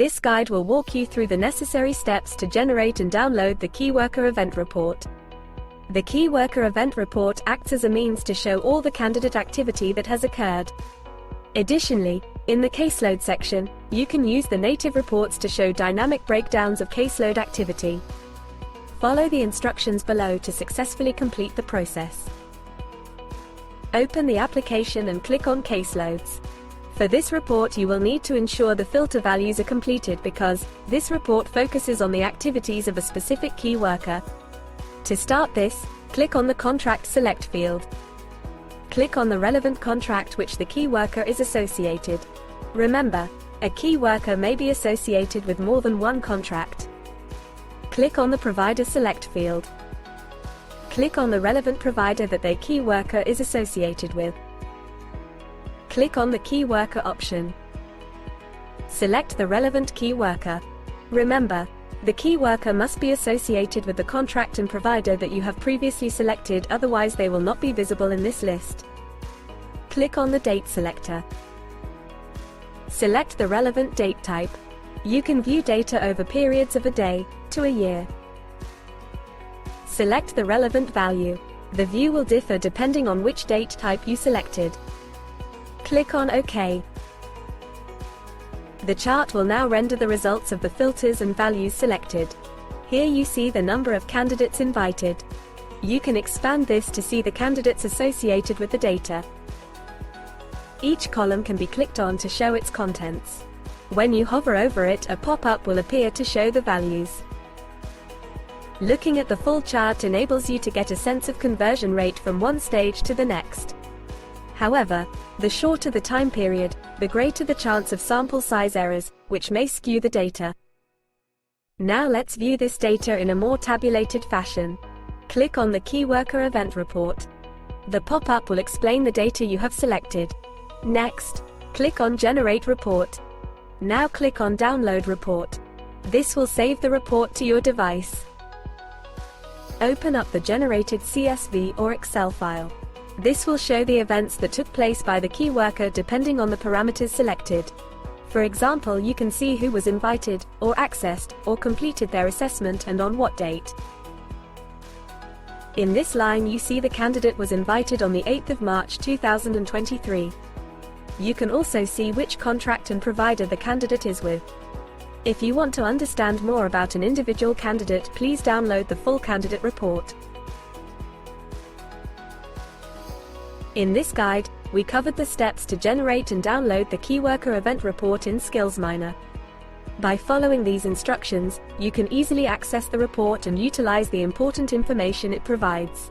This guide will walk you through the necessary steps to generate and download the Keyworker event report. The Keyworker event report acts as a means to show all the candidate activity that has occurred. Additionally, in the caseload section, you can use the native reports to show dynamic breakdowns of caseload activity. Follow the instructions below to successfully complete the process. Open the application and click on Caseloads. For this report, you will need to ensure the filter values are completed because this report focuses on the activities of a specific key worker. To start this, click on the Contract Select field. Click on the relevant contract which the key worker is associated. Remember, a key worker may be associated with more than one contract. Click on the Provider Select field. Click on the relevant provider that their key worker is associated with. Click on the Key Worker option. Select the relevant key worker. Remember, the key worker must be associated with the contract and provider that you have previously selected, otherwise they will not be visible in this list. Click on the Date selector. Select the relevant date type. You can view data over periods of a day to a year. Select the relevant value. The view will differ depending on which date type you selected. Click on OK. The chart will now render the results of the filters and values selected. Here you see the number of candidates invited. You can expand this to see the candidates associated with the data. Each column can be clicked on to show its contents. When you hover over it, a pop-up will appear to show the values. Looking at the full chart enables you to get a sense of conversion rate from one stage to the next. However, the shorter the time period, the greater the chance of sample size errors, which may skew the data. Now let's view this data in a more tabulated fashion. Click on the Keyworker event report. The pop-up will explain the data you have selected. Next, click on Generate Report. Now click on Download Report. This will save the report to your device. Open up the generated CSV or Excel file. This will show the events that took place by the key worker depending on the parameters selected. For example, you can see who was invited, or accessed, or completed their assessment and on what date. In this line you see the candidate was invited on the 8th of March 2023. You can also see which contract and provider the candidate is with. If you want to understand more about an individual candidate, please download the full candidate report. In this guide, we covered the steps to generate and download the Keyworker event report in SkillsMiner. By following these instructions, you can easily access the report and utilize the important information it provides.